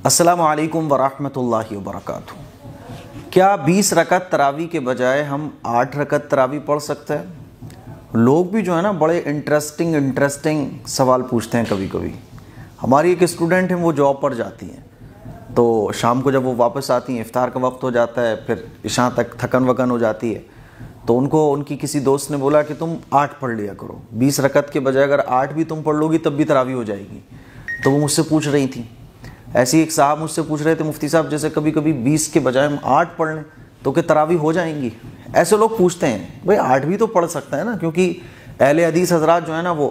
السلام علیکم ورحمۃ اللہ وبرکاتہ۔ کیا 20 رکعت تراویح کے بجائے ہم 8 رکعت تراویح پڑھ سکتے ہیں؟ لوگ بھی جو ہے نا بڑے انٹرسٹنگ سوال پوچھتے ہیں کبھی کبھی۔ ہماری ایک اسٹوڈنٹ ہیں، وہ جاب پر جاتی ہیں، تو شام کو جب وہ واپس آتی ہیں افطار کا وقت ہو جاتا ہے، پھر عشاء تک تھکن وکن ہو جاتی ہے، تو ان کو ان کی کسی دوست نے بولا کہ تم 8 پڑھ لیا کرو، 20 رکعت کے بجائے اگر 8 بھی تم پڑھ لو گی تب بھی تراویح ہو جائے گی۔ تو وہ مجھ سے پوچھ رہی تھیں، ایسی ایک صاحب مجھ سے پوچھ رہے تھے مفتی صاحب جیسے کبھی کبھی 20 کے بجائے ہم 8 پڑھ لیں تو کہ تراویح ہو جائیں گی؟ ایسے لوگ پوچھتے ہیں، بھائی 8 بھی تو پڑھ سکتا ہے نا، کیونکہ اہل حدیث حضرات جو ہے نا وہ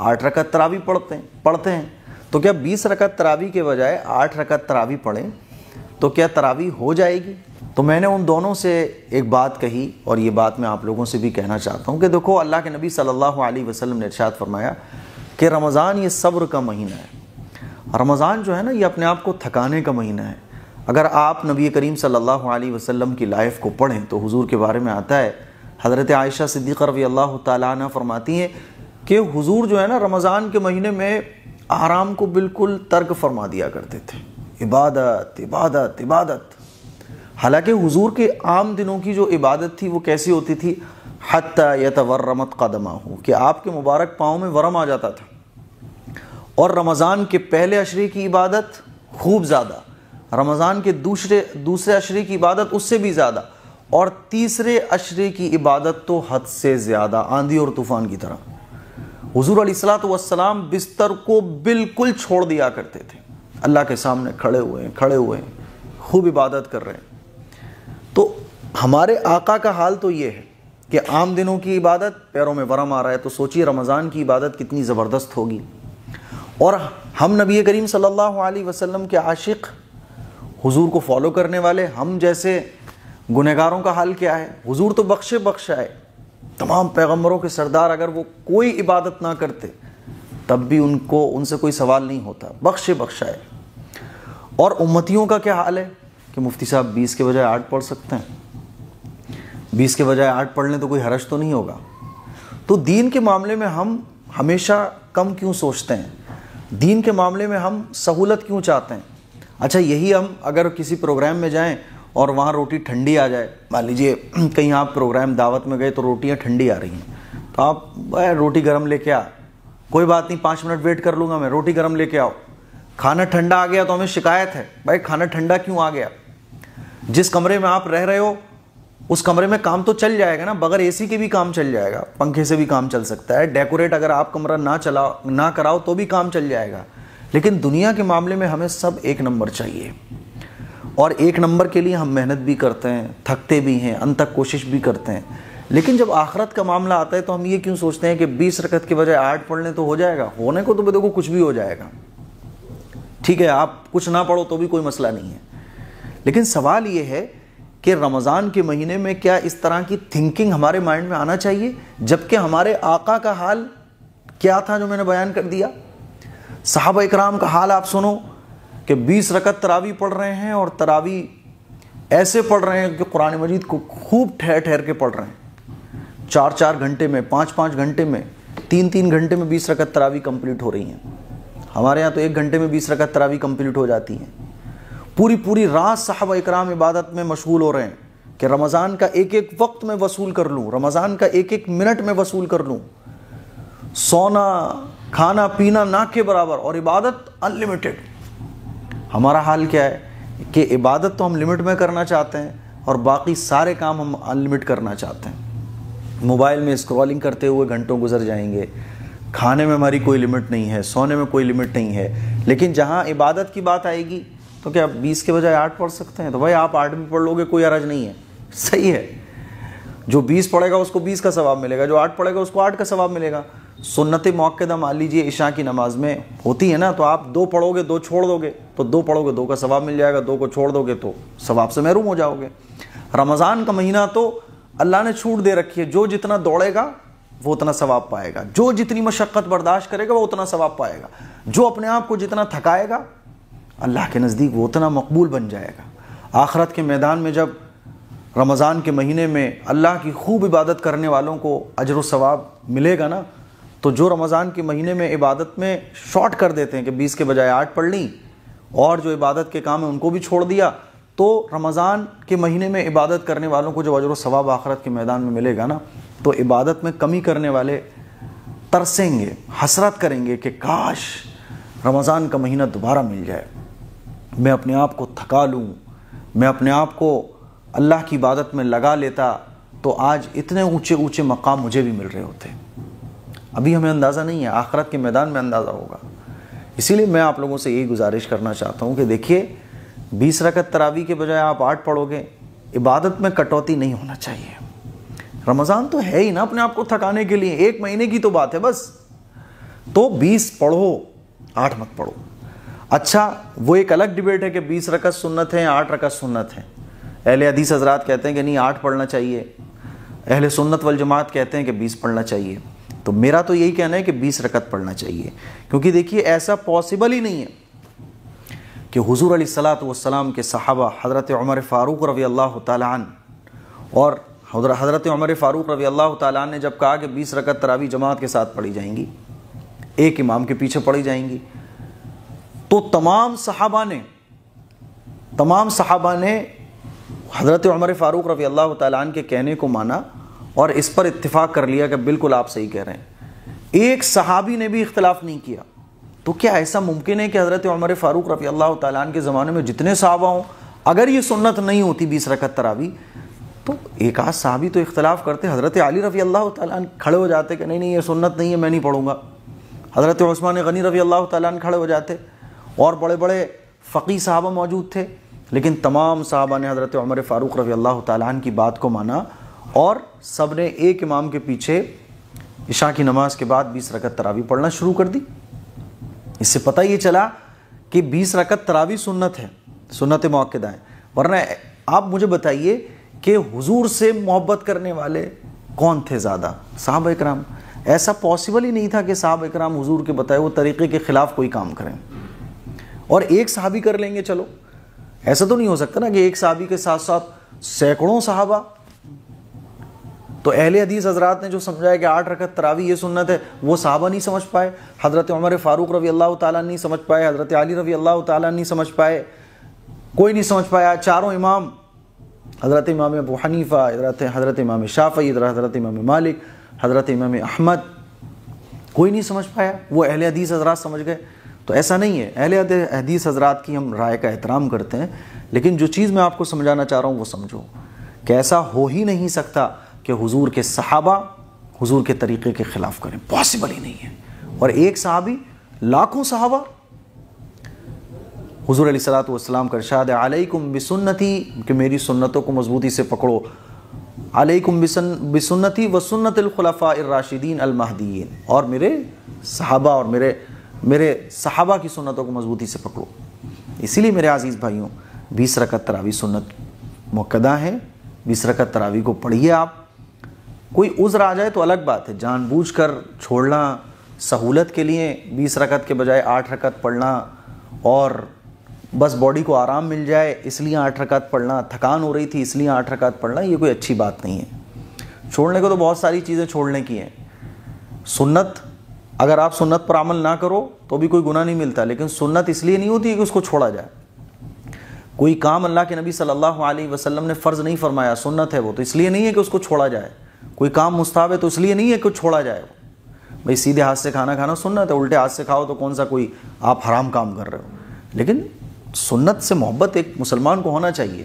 8 رکعت تراویح پڑھتے ہیں، تو کیا 20 رکعت تراویح کے بجائے 8 رکعت تراویح پڑھیں تو کیا تراویح ہو جائے گی؟ تو میں نے ان دونوں سے ایک بات کہی، اور یہ بات میں آپ لوگوں سے بھی کہنا چاہتا ہوں کہ دیکھو، اللہ کے نبی صلی اللہ علیہ وسلم نے ارشاد فرمایا کہ رمضان یہ صبر کا مہینہ ہے۔ رمضان جو ہے نا یہ اپنے آپ کو تھکانے کا مہینہ ہے۔ اگر آپ نبی کریم صلی اللہ علیہ وسلم کی لائف کو پڑھیں تو حضور کے بارے میں آتا ہے، حضرت عائشہ صدیقہ رضی اللہ تعالیٰ عنہ فرماتی ہیں کہ حضور جو ہے نا رمضان کے مہینے میں آرام کو بالکل ترک فرما دیا کرتے تھے، عبادت عبادت عبادت۔ حالانکہ حضور کے عام دنوں کی جو عبادت تھی وہ کیسی ہوتی تھی؟ حتی یتورمت قدمہ، کہ آپ کے مبارک پاؤں میں ورم آ جاتا تھا، اور رمضان کے پہلے عشرے کی عبادت خوب زیادہ، رمضان کے دوسرے عشرے کی عبادت اس سے بھی زیادہ، اور تیسرے عشرے کی عبادت تو حد سے زیادہ، آندھی اور طوفان کی طرح۔ حضور علیہ الصلوۃ والسلام بستر کو بالکل چھوڑ دیا کرتے تھے، اللہ کے سامنے کھڑے ہوئے ہیں خوب عبادت کر رہے ہیں۔ تو ہمارے آقا کا حال تو یہ ہے کہ عام دنوں کی عبادت پیروں میں ورم آ رہا ہے، تو سوچئے رمضان کی عبادت کتنی زبردست ہوگی۔ اور ہم نبی کریم صلی اللہ علیہ وسلم کے عاشق، حضور کو فالو کرنے والے، ہم جیسے گنہگاروں کا حال کیا ہے؟ حضور تو بخشا ہے، تمام پیغمبروں کے سردار، اگر وہ کوئی عبادت نہ کرتے تب بھی ان سے کوئی سوال نہیں ہوتا، بخشا ہے۔ اور امتیوں کا کیا حال ہے کہ مفتی صاحب 20 کے بجائے 8 پڑھ سکتے ہیں، 20 کے بجائے 8 پڑھ لیں تو کوئی حرج تو نہیں ہوگا؟ تو دین کے معاملے میں ہم ہمیشہ کم کیوں سوچتے ہیں؟ دین کے معاملے میں ہم سہولت کیوں چاہتے ہیں؟ اچھا، یہی ہم اگر کسی پروگرام میں جائیں اور وہاں روٹی ٹھنڈی آ جائے، مان لیجئے کہیں آپ پروگرام دعوت میں گئے تو روٹیاں ٹھنڈی آ رہی ہیں، تو آپ روٹی گرم لے کے کوئی بات نہیں، 5 منٹ ویٹ کر لوں گا میں، روٹی گرم لے کے آؤ۔ کھانا ٹھنڈا آ گیا تو ہمیں شکایت ہے، بھائی کھانا ٹھنڈا کیوں آ گیا؟ جس کمرے میں آپ رہ رہے ہو اس کمرے میں کام تو چل جائے گا نا، بغیر اے سی کے بھی کام چل جائے گا، پنکھے سے بھی کام چل سکتا ہے، ڈیکوریٹ اگر آپ کمرہ نہ کراؤ تو بھی کام چل جائے گا۔ لیکن دنیا کے معاملے میں ہمیں سب 1 نمبر چاہیے، اور 1 نمبر کے لیے ہم محنت بھی کرتے ہیں، تھکتے بھی ہیں، انت تک کوشش بھی کرتے ہیں۔ لیکن جب آخرت کا معاملہ آتا ہے تو ہم یہ کیوں سوچتے ہیں کہ 20 رکعت کے بجائے 8 پڑھ لیں تو ہو جائے گا؟ ہونے کو تو دیکھو کچھ بھی ہو جائے گا، ٹھیک ہے، آپ کچھ نہ پڑھو تو بھی کوئی مسئلہ نہیں ہے۔ لیکن سوال یہ ہے کہ رمضان کے مہینے میں کیا اس طرح کی تھنکنگ ہمارے مائنڈ میں آنا چاہیے؟ جبکہ ہمارے آقا کا حال کیا تھا جو میں نے بیان کر دیا؟ صحابہ اکرام کا حال آپ سنو کہ 20 رکعت تراویح پڑھ رہے ہیں، اور تراویح ایسے پڑھ رہے ہیں کہ قرآن مجید کو خوب ٹھہر کے پڑھ رہے ہیں، 4 گھنٹے میں، 5 گھنٹے میں، 3 گھنٹے میں 20 رکعت تراویح کمپلیٹ ہو رہی ہیں۔ ہمارے ہاں تو 1 گھنٹے میں 20 رکعت تراویح کمپلیٹ ہو جاتی ہیں۔ پوری رات صحابہ اکرام عبادت میں مشغول ہو رہے ہیں کہ رمضان کا ایک وقت میں وصول کر لوں، رمضان کا ایک منٹ میں وصول کر لوں، سونا کھانا پینا نہ کے برابر، اور عبادت ان لمیٹڈ۔ ہمارا حال کیا ہے کہ عبادت تو ہم لمٹ میں کرنا چاہتے ہیں، اور باقی سارے کام ہم ان لمٹ کرنا چاہتے ہیں۔ موبائل میں اسکرولنگ کرتے ہوئے گھنٹوں گزر جائیں گے، کھانے میں ہماری کوئی لمٹ نہیں ہے، سونے میں کوئی لمٹ نہیں ہے۔ لیکن جہاں عبادت کی بات آئے گی تو کیا 20 کے بجائے 8 پڑھ سکتے ہیں؟ تو بھائی آپ 8 بھی پڑھ لو گے، کوئی حرج نہیں ہے، صحیح ہے۔ جو 20 پڑھے گا اس کو 20 کا ثواب ملے گا، جو 8 پڑھے گا اس کو 8 کا ثواب ملے گا۔ سنت مؤکدہ مان لیجیے عشاء کی نماز میں ہوتی ہے نا، تو آپ 2 پڑھو گے 2 چھوڑ دو گے، تو 2 پڑھو گے 2 کا ثواب مل جائے گا، 2 کو چھوڑ دو گے تو ثواب سے محروم ہو جاؤ گے۔ رمضان کا مہینہ تو اللہ نے چھوٹ دے رکھی ہے، جو جتنا دوڑے گا وہ اتنا ثواب پائے گا، جو جتنی مشقت برداشت کرے گا وہ اتنا ثواب پائے گا، جو اپنے آپ کو جتنا تھکائے گا اللہ کے نزدیک وہ اتنا مقبول بن جائے گا۔ آخرت کے میدان میں جب رمضان کے مہینے میں اللہ کی خوب عبادت کرنے والوں کو اجر و ثواب ملے گا نا، تو جو رمضان کے مہینے میں عبادت میں شارٹ کر دیتے ہیں کہ 20 کے بجائے 8 پڑھ لیں اور جو عبادت کے کام ہیں ان کو بھی چھوڑ دیا، تو رمضان کے مہینے میں عبادت کرنے والوں کو جو اجر و ثواب آخرت کے میدان میں ملے گا نا، تو عبادت میں کمی کرنے والے ترسیں گے، حسرت کریں گے کہ کاش رمضان کا مہینہ دوبارہ مل جائے، میں اپنے آپ کو تھکا لوں، میں اپنے آپ کو اللہ کی عبادت میں لگا لیتا تو آج اتنے اونچے اونچے مقام مجھے بھی مل رہے ہوتے۔ ابھی ہمیں اندازہ نہیں ہے، آخرت کے میدان میں اندازہ ہوگا۔ اسی لیے میں آپ لوگوں سے یہی گزارش کرنا چاہتا ہوں کہ دیکھیے 20 رکعت تراویح کے بجائے آپ 8 پڑھو گے، عبادت میں کٹوتی نہیں ہونا چاہیے۔ رمضان تو ہے ہی نا اپنے آپ کو تھکانے کے لیے، 1 مہینے کی تو بات ہے بس، تو 20 پڑھو، 8 مت پڑھو۔ اچھا وہ ایک الگ ڈیبیٹ ہے کہ 20 رکعت سنت ہے، 8 رکعت سنت ہے۔ اہل حدیث حضرات کہتے ہیں کہ نہیں 8 پڑھنا چاہیے، اہل سنت والجماعت کہتے ہیں کہ 20 پڑھنا چاہیے۔ تو میرا تو یہی کہنا ہے کہ 20 رکعت پڑھنا چاہیے، کیونکہ دیکھیے ایسا پاسبل ہی نہیں ہے کہ حضور علیہ الصلوۃ والسلام کے صحابہ حضرت عمر فاروق رضی اللہ تعالیٰ عنہ اور حضرت عمر فاروق رضی اللہ تعالیٰ عنہ نے جب کہا کہ 20 رکعت تراویح جماعت کے ساتھ پڑھی جائیں گی، ایک امام کے پیچھے پڑھی جائیں گی، تو تمام صحابہ نے حضرت عمر فاروق رضی اللہ تعالیٰ عنہ کے کہنے کو مانا اور اس پر اتفاق کر لیا کہ بالکل آپ صحیح کہہ رہے ہیں۔ ایک صحابی نے بھی اختلاف نہیں کیا۔ تو کیا ایسا ممکن ہے کہ حضرت عمر فاروق رضی اللہ تعالیٰ عنہ کے زمانے میں جتنے صحابہ ہوں، اگر یہ سنت نہیں ہوتی 20 رکعت تراویح، تو ایک آدھ صحابی تو اختلاف کرتے، حضرت علی رضی اللہ تعالیٰ عنہ کھڑے ہو جاتے کہ نہیں یہ سنت نہیں ہے، میں نہیں پڑھوں گا، حضرت عثمان غنی رضی اللہ تعالیٰ عنہ کھڑے ہو جاتے، اور بڑے بڑے فقیہ صحابہ موجود تھے، لیکن تمام صحابہ نے حضرت عمر فاروق رضی اللہ تعالیٰ عنہ کی بات کو مانا اور سب نے ایک امام کے پیچھے عشاء کی نماز کے بعد 20 رکعت تراویح پڑھنا شروع کر دی۔ اس سے پتہ یہ چلا کہ 20 رکعت تراویح سنت ہے، سنت مؤکدہ ہے۔ ورنہ آپ مجھے بتائیے کہ حضور سے محبت کرنے والے کون تھے زیادہ؟ صحابہ اکرام۔ ایسا پاسبل ہی نہیں تھا کہ صحابہ اکرام حضور کے بتائے وہ طریقے کے خلاف کوئی کام کریں، اور ایک صحابی کر لیں گے چلو، ایسا تو نہیں ہو سکتا نا کہ ایک صحابی کے ساتھ ساتھ سینکڑوں صحابہ۔ تو اہل حدیث حضرات نے جو سمجھایا کہ 8 رکعت تراویح یہ سنت ہے، وہ صحابہ نہیں سمجھ پائے، حضرت عمر فاروق رضی اللہ تعالیٰ نہیں سمجھ پائے، حضرت علی رضی اللہ تعالیٰ نہیں سمجھ پائے، کوئی نہیں سمجھ پایا۔ چاروں امام، حضرت امام ابو حنیفہ، حضرت امام شافعی، حضرت امام مالک، حضرت امام احمد، کوئی نہیں سمجھ پایا، وہ اہل حدیث حضرات سمجھ گئے۔ تو ایسا نہیں ہے، اہل حدیث حضرات کی ہم رائے کا احترام کرتے ہیں، لیکن جو چیز میں آپ کو سمجھانا چاہ رہا ہوں وہ سمجھو کہ ایسا ہو ہی نہیں سکتا کہ حضور کے صحابہ حضور کے طریقے کے خلاف کریں، پاسبل ہی نہیں ہے۔ اور ایک صحابی لاکھوں صحابہ، حضور علیہ الصلوۃ والسلام کا ارشاد ہے علیکم بسنتی، کہ میری سنتوں کو مضبوطی سے پکڑو، علیکم بسنتی و سنت الخلفاء الراشدین المہدیین، اور میرے صحابہ اور میرے صحابہ کی سنتوں کو مضبوطی سے پکڑو۔ اسی لیے میرے عزیز بھائیوں 20 رکعت تراویح سنت مؤکدہ ہے، 20 رکعت تراویح کو پڑھیے آپ۔ کوئی عذر آ جائے تو الگ بات ہے، جان بوجھ کر چھوڑنا سہولت کے لیے 20 رکعت کے بجائے 8 رکعت پڑھنا، اور بس باڈی کو آرام مل جائے اس لیے 8 رکعت پڑھنا، تھکان ہو رہی تھی اس لیے 8 رکعت پڑھنا، یہ کوئی اچھی بات نہیں ہے۔ چھوڑنے کو تو بہت ساری چیزیں چھوڑنے کی ہیں۔ سنت، اگر آپ سنت پر عمل نہ کرو تو بھی کوئی گناہ نہیں ملتا، لیکن سنت اس لیے نہیں ہوتی کہ اس کو چھوڑا جائے۔ کوئی کام اللہ کے نبی صلی اللہ علیہ وسلم نے فرض نہیں فرمایا، سنت ہے وہ، تو اس لیے نہیں ہے کہ اس کو چھوڑا جائے۔ کوئی کام مستحب ہے تو اس لیے نہیں ہے کہ چھوڑا جائے۔ بھئی سیدھے ہاتھ سے کھانا کھانا سنت ہے، الٹے ہاتھ سے کھاؤ تو کون سا کوئی آپ حرام کام کر رہے ہو، لیکن سنت سے محبت ایک مسلمان کو ہونا چاہیے۔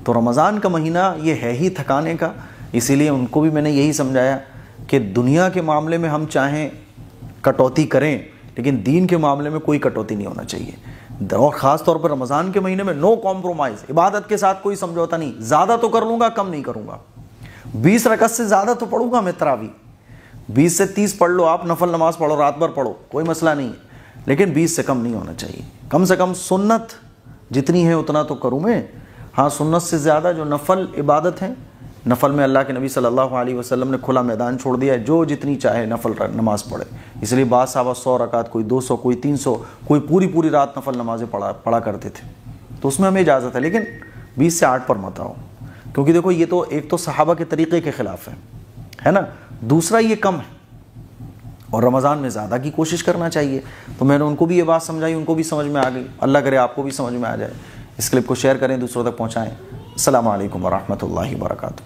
تو رمضان کا مہینہ یہ ہے ہی تھکانے کا، اسی لیے ان کو بھی میں نے یہی سمجھایا کہ دنیا کے معاملے میں ہم چاہیں کٹوتی کریں، لیکن دین کے معاملے میں کوئی کٹوتی نہیں ہونا چاہیے، اور خاص طور پر رمضان کے مہینے میں نو کمپرومائز، عبادت کے ساتھ کوئی سمجھوتا نہیں، زیادہ تو کر لوں گا کم نہیں کروں گا، 20 رکعت سے زیادہ تو پڑھوں گا میں تراویح، 20 سے 30 پڑھ لو آپ، نفل نماز پڑھو، رات بھر پڑھو، کوئی مسئلہ نہیں ہے، لیکن 20 سے کم نہیں ہونا چاہیے۔ کم سے کم سنت جتنی ہے اتنا تو کروں میں، ہاں سنت سے زیادہ جو نفل عبادت ہیں، نفل میں اللہ کے نبی صلی اللہ علیہ وسلم نے کھلا میدان چھوڑ دیا ہے، جو جتنی چاہے نفل نماز پڑھے، اس لیے بعض صحابہ 100 رکعت، کوئی 200، کوئی 300، کوئی پوری رات نفل نمازیں پڑھا کرتے تھے، تو اس میں ہمیں اجازت ہے، لیکن 20 سے 8 پر مت آؤ، کیونکہ دیکھو یہ تو ایک تو صحابہ کے طریقے کے خلاف ہے نا، دوسرا یہ کم ہے، اور رمضان میں زیادہ کی کوشش کرنا چاہیے. تو میں نے ان کو بھی یہ بات سمجھائی, ان کو بھی سمجھ میں آ گئی. اللہ کرے آپ کو بھی سمجھ میں آ جائے. اس کلپ کو شیئر کریں, دوسروں تک پہنچائیں. السلام علیکم ورحمۃ اللہ وبرکاتہ.